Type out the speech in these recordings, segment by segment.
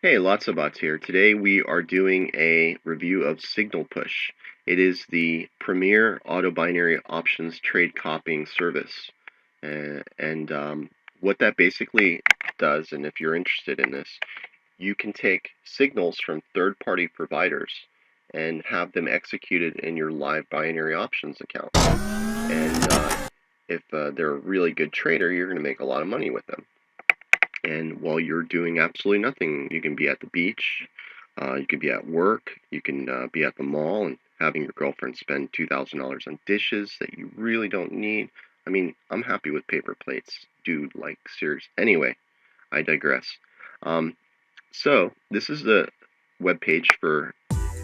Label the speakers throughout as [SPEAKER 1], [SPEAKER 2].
[SPEAKER 1] Hey, lots of bots here. Today we are doing a review of Signal Push. It is the premier auto binary options trade copying service. And what that basically does, and if you're interested in this, you can take signals from third-party providers and have them executed in your live binary options account. And if they're a really good trader, you're going to make a lot of money with them. And while you're doing absolutely nothing, you can be at the beach, you can be at work, you can be at the mall and having your girlfriend spend $2,000 on dishes that you really don't need. I mean, I'm happy with paper plates, dude, like, serious. Anyway, I digress. Um, so, this is the web page for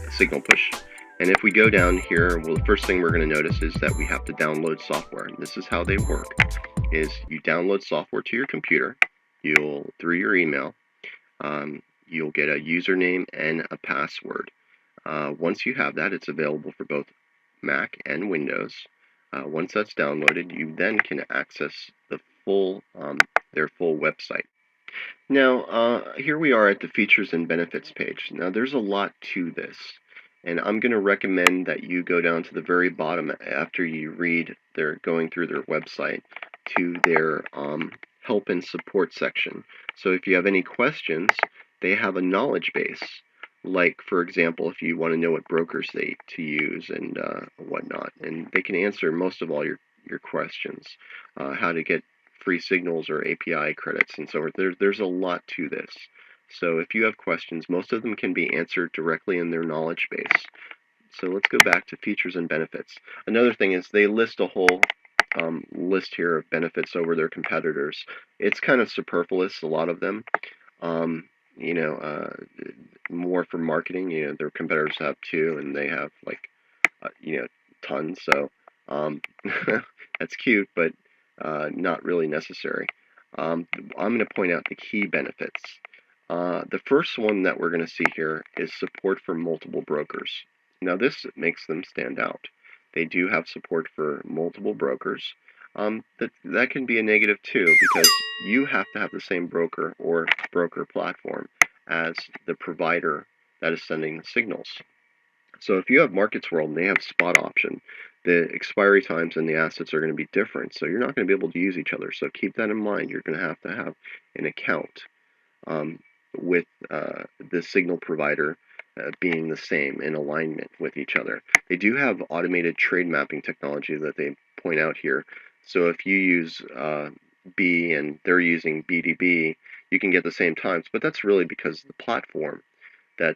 [SPEAKER 1] Signal Push. And if we go down here, well, the first thing we're going to notice is that we have to download software. And this is how they work, is you download software to your computer, through your email, you'll get a username and a password. Once you have that, it's available for both Mac and Windows. Once that's downloaded, you then can access the their full website. Now, here we are at the features and benefits page. Now, there's a lot to this, and I'm going to recommend that you go down to the very bottom after you read their going through their website to their help and support section. So if you have any questions, they have a knowledge base. Like, for example, if you want to know what brokers to use and whatnot, and they can answer most of all your questions. How to get free signals or API credits and so forth. There's a lot to this. So if you have questions, most of them can be answered directly in their knowledge base. So let's go back to features and benefits. Another thing is they list a whole list here of benefits over their competitors. It's kind of superfluous, a lot of them. You know, more for marketing. You know, their competitors have two, and they have like, tons. So that's cute, but not really necessary. I'm going to point out the key benefits. The first one that we're going to see here is support for multiple brokers. Now this makes them stand out. They do have support for multiple brokers. That can be a negative too, because you have to have the same broker or broker platform as the provider that is sending the signals. So if you have Markets World and they have spot option, the expiry times and the assets are going to be different. So you're not going to be able to use each other. So keep that in mind. You're going to have an account with the signal provider being the same in alignment with each other. They do have automated trade mapping technology that they point out here. So if you use B and they're using BDB, you can get the same times. But that's really because the platform that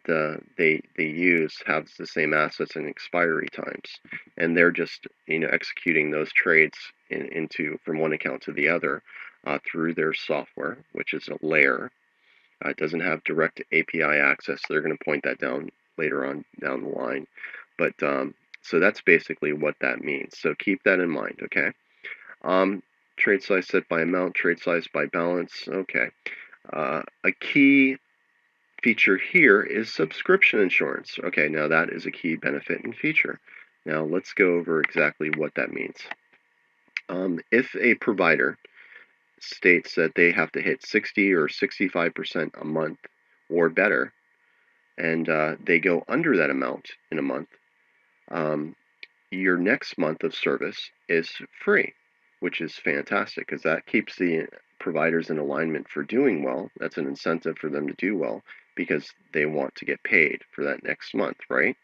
[SPEAKER 1] they use has the same assets and expiry times, and they're just executing those trades into from one account to the other through their software, which is a layer. It doesn't have direct API access. They're going to point that down later on down the line, but so that's basically what that means. So keep that in mind, okay? Trade size set by amount, trade size by balance. Okay. A key feature here is subscription insurance. Okay, now that is a key benefit and feature. Now let's go over exactly what that means. If a provider states that they have to hit 60 or 65% a month or better, and they go under that amount in a month, your next month of service is free, which is fantastic because that keeps the providers in alignment for doing well. That's an incentive for them to do well because they want to get paid for that next month, right?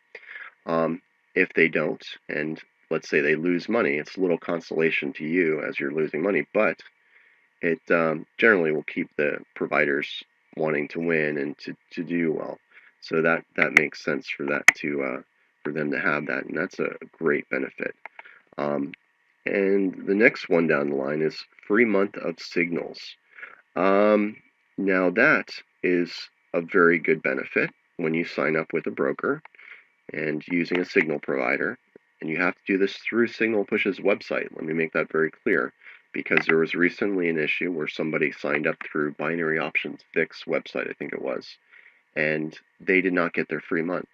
[SPEAKER 1] If they don't, and let's say they lose money, it's a little consolation to you as you're losing money, but it generally will keep the providers wanting to win and to do well. So that makes sense for that to for them to have that, and that's a great benefit. And the next one down the line is free month of signals. Now that is a very good benefit when you sign up with a broker and using a signal provider. And you have to do this through Signal Push's website. Let me make that very clear, because there was recently an issue where somebody signed up through Binary Options Fix website, I think it was, and they did not get their free month.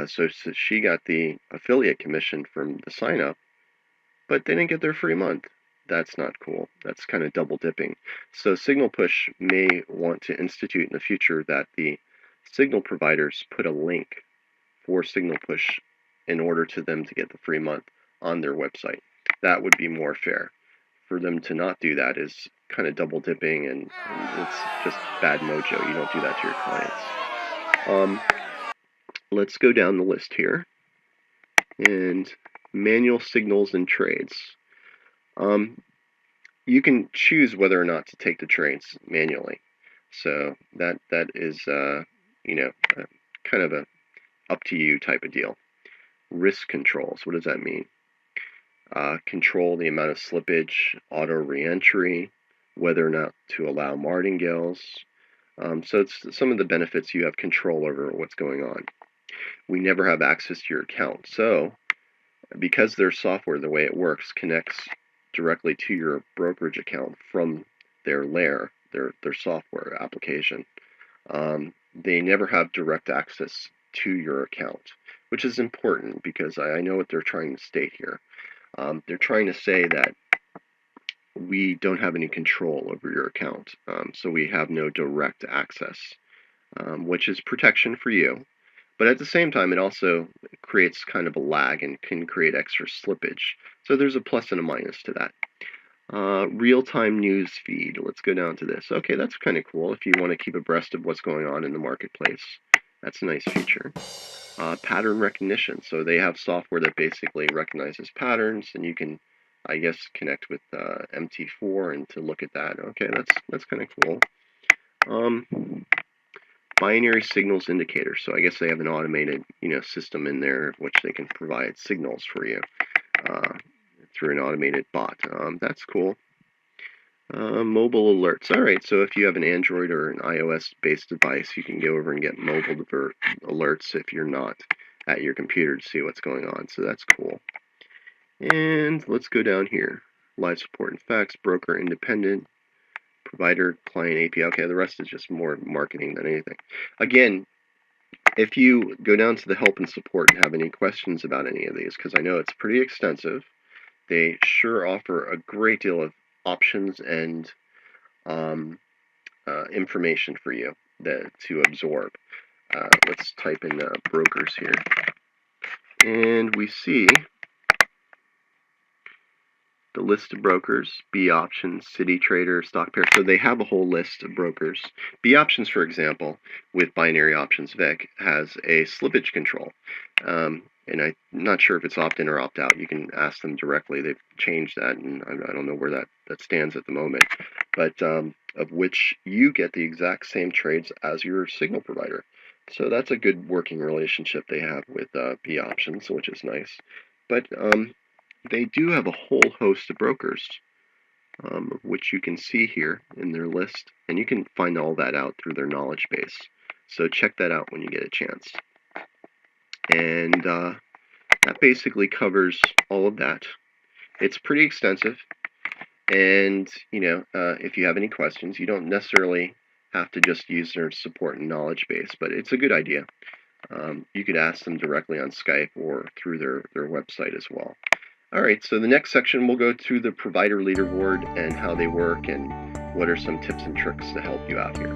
[SPEAKER 1] So she got the affiliate commission from the sign up, but they didn't get their free month. That's not cool. That's kind of double dipping. So Signal Push may want to institute in the future that the signal providers put a link for Signal Push in order to them to get the free month on their website. That would be more fair. For them to not do that is kind of double dipping, and it's just bad mojo. You don't do that to your clients. Let's go down the list here. And manual signals and trades. You can choose whether or not to take the trades manually. So that is kind of a up to you type of deal. Risk controls. What does that mean? Control the amount of slippage, auto reentry, whether or not to allow martingales. So it's some of the benefits. You have control over what's going on. We never have access to your account. So because their software, the way it works, connects directly to your brokerage account from their layer, their software application, they never have direct access to your account, which is important because I know what they're trying to state here. They're trying to say that we don't have any control over your account, so we have no direct access, which is protection for you. But at the same time, it also creates kind of a lag and can create extra slippage. So there's a plus and a minus to that. Real-time news feed. Let's go down to this. Okay, that's kind of cool if you want to keep abreast of what's going on in the marketplace. That's a nice feature. Pattern recognition. So they have software that basically recognizes patterns, and you can, I guess, connect with MT4 and to look at that. Okay, that's kind of cool. Binary signals indicator. So I guess they have an automated, system in there which they can provide signals for you through an automated bot. That's cool. Mobile alerts. All right, so if you have an Android or an iOS-based device, you can go over and get mobile alerts if you're not at your computer to see what's going on. So that's cool. And let's go down here. Live support and fax, broker independent, provider, client API. Okay, the rest is just more marketing than anything. Again, if you go down to the help and support and have any questions about any of these, because I know it's pretty extensive, they sure offer a great deal of options and information for you to absorb. Let's type in brokers here. And we see the list of brokers, B options, city trader, stock pair. So they have a whole list of brokers. B options, for example, with binary options VIC, has a slippage control. And I'm not sure if it's opt-in or opt-out. You can ask them directly. They've changed that, and I don't know where that stands at the moment. But of which you get the exact same trades as your signal provider. So that's a good working relationship they have with B options, which is nice. But they do have a whole host of brokers, which you can see here in their list, and you can find all that out through their knowledge base. So check that out when you get a chance. And that basically covers all of that. It's pretty extensive, and if you have any questions, you don't necessarily have to just use their support and knowledge base, but it's a good idea. You could ask them directly on Skype or through their website as well. All right, so the next section we'll go through the provider leaderboard and how they work and what are some tips and tricks to help you out here.